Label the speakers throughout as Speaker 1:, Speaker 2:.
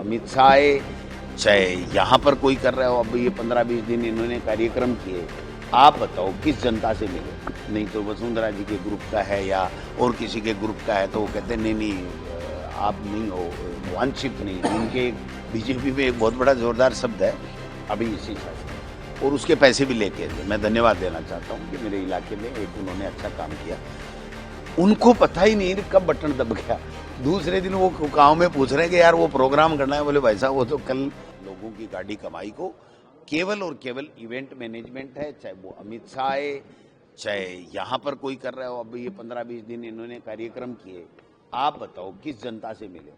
Speaker 1: अमित शाह आए, चाहे यहाँ पर कोई कर रहा हो, अब ये 15-20 दिन इन्होंने कार्यक्रम किए, आप बताओ किस जनता से मिले? नहीं तो वसुंधरा जी के ग्रुप का है या और किसी के ग्रुप का है तो वो कहते हैं नहीं नहीं आप नहीं हो, वांछित नहीं। उनके बीजेपी में एक बहुत बड़ा जोरदार शब्द है अभी इसी शासन, और उसके पैसे भी लेके मैं धन्यवाद देना चाहता हूँ कि मेरे इलाके में एक उन्होंने अच्छा काम किया। उनको पता ही नहीं कब बटन दब गया। दूसरे दिन वो गांव में पूछ रहे हैं कि यार वो प्रोग्राम करना है। बोले भाई साहब वो तो कल लोगों की गाड़ी कमाई को केवल और केवल इवेंट मैनेजमेंट है, चाहे वो अमित शाह आए, चाहे यहाँ पर कोई कर रहा हो। अब ये 15-20 दिन इन्होंने कार्यक्रम किए, आप बताओ किस जनता से मिले?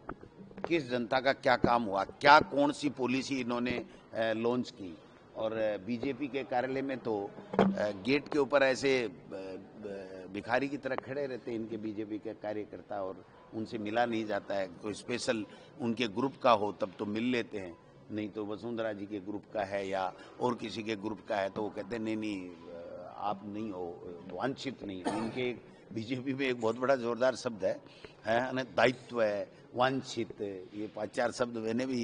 Speaker 1: किस जनता का क्या काम हुआ? क्या कौन सी पॉलिसी इन्होंने लॉन्च की? और बीजेपी के कार्यालय में तो गेट के ऊपर ऐसे भिखारी की तरह खड़े रहते हैं इनके बीजेपी के कार्यकर्ता, और उनसे मिला नहीं जाता है। कोई स्पेशल उनके ग्रुप का हो तब तो मिल लेते हैं, नहीं तो वसुंधरा जी के ग्रुप का है या और किसी के ग्रुप का है तो वो कहते हैं नहीं नहीं आप नहीं हो, वांछित नहीं। इनके बीजेपी में एक बहुत बड़ा जोरदार शब्द है दायित्व है, वांछित। ये 5-4 शब्द मैंने भी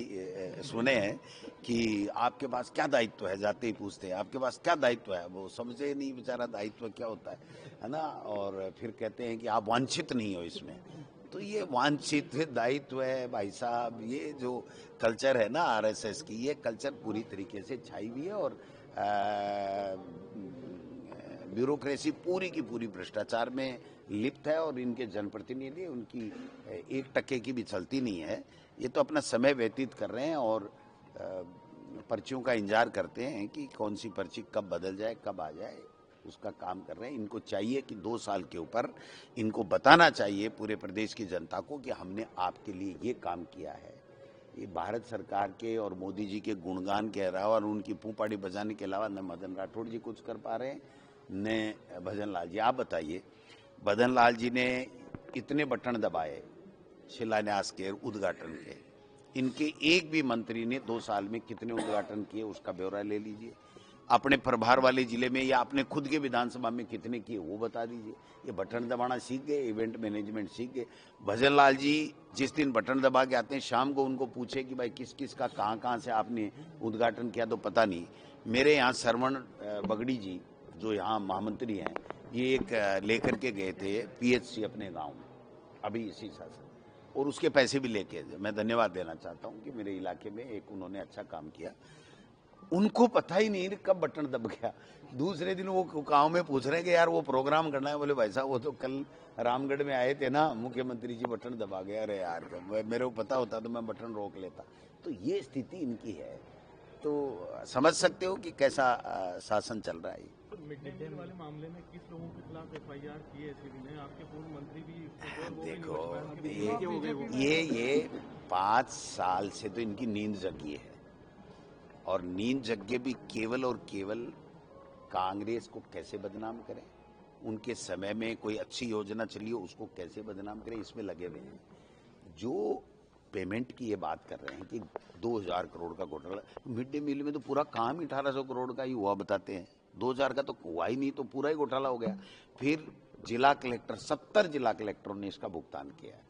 Speaker 1: सुने हैं कि आपके पास क्या दायित्व है, जाते ही पूछते हैं आपके पास क्या दायित्व है। वो समझे नहीं बेचारा दायित्व क्या होता है ना। और फिर कहते हैं कि आप वांछित नहीं हो इसमें। तो ये वांछित दायित्व है भाई साहब, ये जो कल्चर है ना आरएसएस की, ये कल्चर पूरी तरीके से छाई हुई है। और ब्यूरोक्रेसी पूरी की पूरी भ्रष्टाचार में लिप्त है, और इनके जनप्रतिनिधि उनकी 1% की भी चलती नहीं है। ये तो अपना समय व्यतीत कर रहे हैं और पर्चियों का इंतजार करते हैं कि कौन सी पर्ची कब बदल जाए, कब आ जाए, उसका काम कर रहे हैं। इनको चाहिए कि 2 साल के ऊपर इनको बताना चाहिए पूरे प्रदेश की जनता को कि हमने आपके लिए ये काम किया है। ये भारत सरकार के और मोदी जी के गुणगान के अलावा और उनकी पूंपाड़ी बजाने के अलावा न मदन राठौड़ जी कुछ कर पा रहे हैं न भजन लाल जी। आप बताइए, भजन लाल जी ने इतने बटन दबाए शिलान्यास के, उद्घाटन के, इनके एक भी मंत्री ने 2 साल में कितने उद्घाटन किए उसका ब्यौरा ले लीजिए। अपने प्रभार वाले जिले में या अपने खुद के विधानसभा में कितने किए वो बता दीजिए। ये बटन दबाना सीख गए, इवेंट मैनेजमेंट सीख गए। भजन लाल जी जिस दिन बटन दबा के आते हैं, शाम को उनको पूछे कि भाई किस किस का कहाँ से आपने उद्घाटन किया तो पता नहीं। मेरे यहाँ श्रवण बगड़ी जी जो यहाँ महामंत्री हैं, ये एक लेकर के गए थे पीएचसी अपने गाँव में अभी इसी शासन, और उसके पैसे भी लेके मैं धन्यवाद देना चाहता हूँ कि मेरे इलाके में एक उन्होंने अच्छा काम किया। उनको पता ही नहीं कब बटन दब गया। दूसरे दिन वो गांव में पूछ रहे हैं कि यार वो प्रोग्राम करना है। बोले भाई साहब वो तो कल रामगढ़ में आए थे ना, मुख्यमंत्री जी बटन दबा गया। अरे यार मेरे को पता होता तो मैं बटन रोक लेता। तो ये स्थिति इनकी है, तो समझ सकते हो कि कैसा शासन चल रहा है।
Speaker 2: मिड डे मील वाले मामले में किस लोगों के खिलाफ एफआईआर की है एसीबी ने? आपके पूर्व मंत्री भी
Speaker 1: देखो ये 5 साल से तो इनकी नींद जगी है, और नींद जगे भी केवल और केवल कांग्रेस को कैसे बदनाम करें, उनके समय में कोई अच्छी योजना चली हो उसको कैसे बदनाम करें, इसमें लगे हुए हैं। जो पेमेंट की ये बात कर रहे हैं कि 2000 करोड़ का घोटाला, मिड डे मील में तो पूरा काम 1800 करोड़ का ही हुआ बताते हैं। 2000 का तो हुआ ही नहीं, तो पूरा ही घोटाला हो गया। फिर जिला कलेक्टर 70 जिला कलेक्टरों ने इसका भुगतान किया है,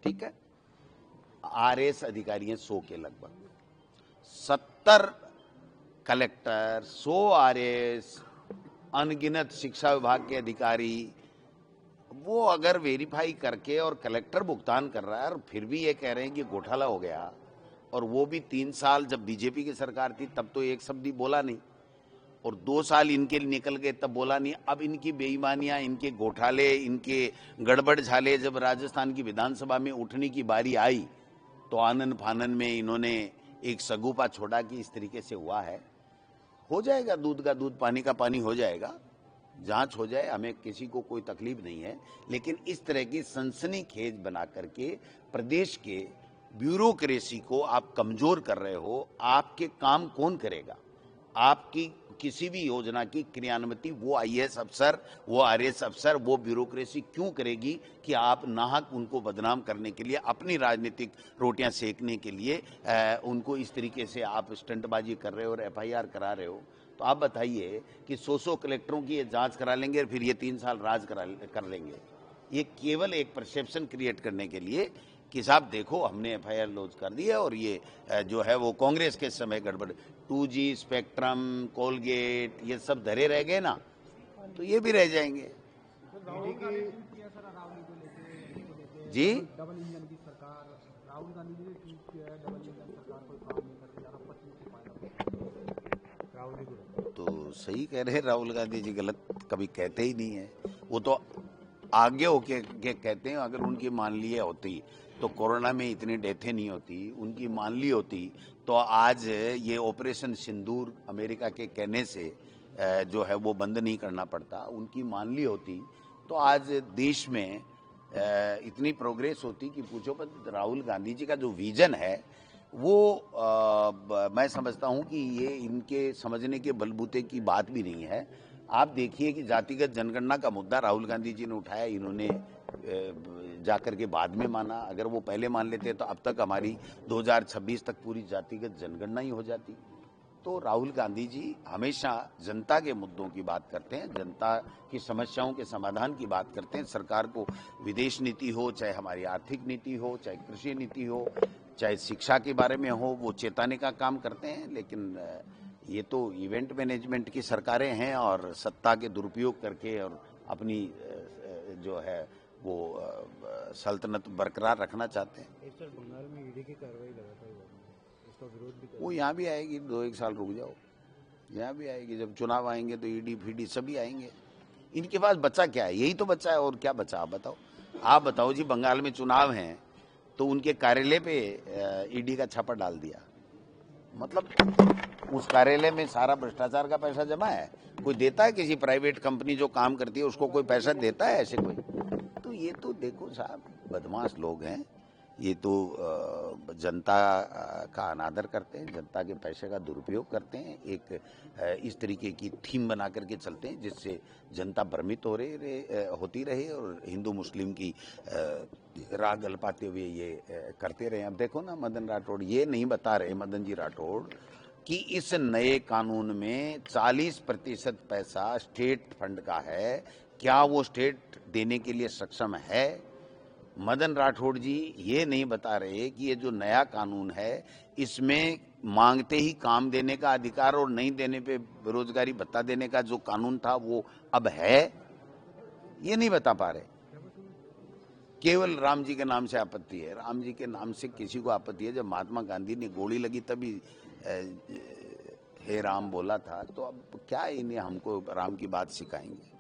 Speaker 1: ठीक है। आरएस अधिकारी हैं 100 के लगभग, 70 कलेक्टर, 100 आरएस, अनगिनत शिक्षा विभाग के अधिकारी, वो अगर वेरीफाई करके और कलेक्टर भुगतान कर रहा है और फिर भी ये कह रहे हैं कि घोटाला हो गया, और वो भी 3 साल जब बीजेपी की सरकार थी तब तो एक शब्द ही बोला नहीं, और 2 साल इनके निकल गए तब बोला नहीं। अब इनकी बेईमानियां, इनके घोटाले, इनके गड़बड़ झाले जब राजस्थान की विधानसभा में उठने की बारी आई तो आनन फानन में इन्होंने एक सगुफा छोड़ा कि इस तरीके से हुआ है। हो जाएगा, दूध का दूध पानी का पानी हो जाएगा, जांच हो जाए, हमें किसी को कोई तकलीफ नहीं है। लेकिन इस तरह की सनसनीखेज बना करके प्रदेश के ब्यूरोक्रेसी को आप कमजोर कर रहे हो। आपके काम कौन करेगा? आपकी किसी भी योजना की क्रियान्विति वो आईएएस अफसर, वो आरएएस अफसर, वो ब्यूरोक्रेसी क्यों करेगी कि आप नाहक उनको बदनाम करने के लिए, अपनी राजनीतिक रोटियां सेकने के लिए उनको इस तरीके से आप स्टंटबाजी कर रहे हो और एफआईआर करा रहे हो। तो आप बताइए कि 100 कलेक्टरों की ये जांच करा लेंगे और फिर ये 3 साल राज कर लेंगे। ये केवल एक परसेप्शन क्रिएट करने के लिए कि साहब देखो हमने एफआईआर लॉन्च कर दी है और ये जो है वो कांग्रेस के समय गड़बड़ 2G स्पेक्ट्रम कोलगेट ये सब धरे रह गए ना, तो ये भी रह जाएंगे। जी
Speaker 3: डबल इंजन की सरकार, राहुल गांधी जी ने ट्वीट किया है, डबल इंजन सरकार कोई काम नहीं करती, ज़्यादा पश्चिम से फायदा। राहुल जी को
Speaker 1: तो सही कह रहे हैं, राहुल गांधी जी गलत कभी कहते ही नहीं है। वो तो आगे होके के कहते हैं, अगर उनकी मान ली होती तो कोरोना में इतनी डेथें नहीं होती, उनकी मान ली होती तो आज ये ऑपरेशन सिंदूर अमेरिका के कहने से जो है वो बंद नहीं करना पड़ता। उनकी मान ली होती तो आज देश में इतनी प्रोग्रेस होती कि पूछो। पर राहुल गांधी जी का जो विजन है वो मैं समझता हूं कि ये इनके समझने के बलबूते की बात भी नहीं है। आप देखिए कि जातिगत जनगणना का मुद्दा राहुल गांधी जी ने उठाया, इन्होंने जाकर के बाद में माना। अगर वो पहले मान लेते तो अब तक हमारी 2026 तक पूरी जातिगत जनगणना ही हो जाती। तो राहुल गांधी जी हमेशा जनता के मुद्दों की बात करते हैं, जनता की समस्याओं के समाधान की बात करते हैं। सरकार को विदेश नीति हो, चाहे हमारी आर्थिक नीति हो, चाहे कृषि नीति हो, चाहे शिक्षा के बारे में हो, वो चेताने का काम करते हैं। लेकिन ये तो इवेंट मैनेजमेंट की सरकारें हैं और सत्ता के दुरुपयोग करके और अपनी जो है वो सल्तनत बरकरार रखना चाहते हैं।
Speaker 3: सर बंगाल में ईडी की कार्रवाई लगातार हो रही है, इसका विरोध भी
Speaker 1: वो यहाँ भी आएगी, 2-1 साल रुक जाओ, यहाँ भी आएगी। जब चुनाव आएंगे तो ईडी फीडी सभी आएंगे। इनके पास बच्चा क्या है? यही तो बच्चा है, और क्या बच्चा? आप बताओ जी। बंगाल में चुनाव हैं तो उनके कार्यालय पे ईडी का छापा डाल दिया, मतलब उस कार्यालय में सारा भ्रष्टाचार का पैसा जमा है। कोई देता है? किसी प्राइवेट कंपनी जो काम करती है उसको कोई पैसा देता है ऐसे कोई? तो ये तो देखो साहब, बदमाश लोग हैं ये तो। जनता का अनादर करते हैं, जनता के पैसे का दुरुपयोग करते हैं, एक इस तरीके की थीम बना करके चलते हैं जिससे जनता भ्रमित होती रहे और हिंदू मुस्लिम की राह गलपाते हुए ये करते रहे। अब देखो ना, मदन राठौड़ ये नहीं बता रहे, मदन जी राठौड़, कि इस नए कानून में 40% पैसा स्टेट फंड का है। क्या वो स्टेट देने के लिए सक्षम है? मदन राठौड़ जी ये नहीं बता रहे कि ये जो नया कानून है इसमें मांगते ही काम देने का अधिकार और नहीं देने पे बेरोजगारी भत्ता देने का जो कानून था वो अब है। ये नहीं बता पा रहे। केवल राम जी के नाम से आपत्ति है। राम जी के नाम से किसी को आपत्ति है? जब महात्मा गांधी ने गोली लगी तभी हे राम बोला था। तो अब क्या इन्हें हमको राम की बात सिखाएंगे?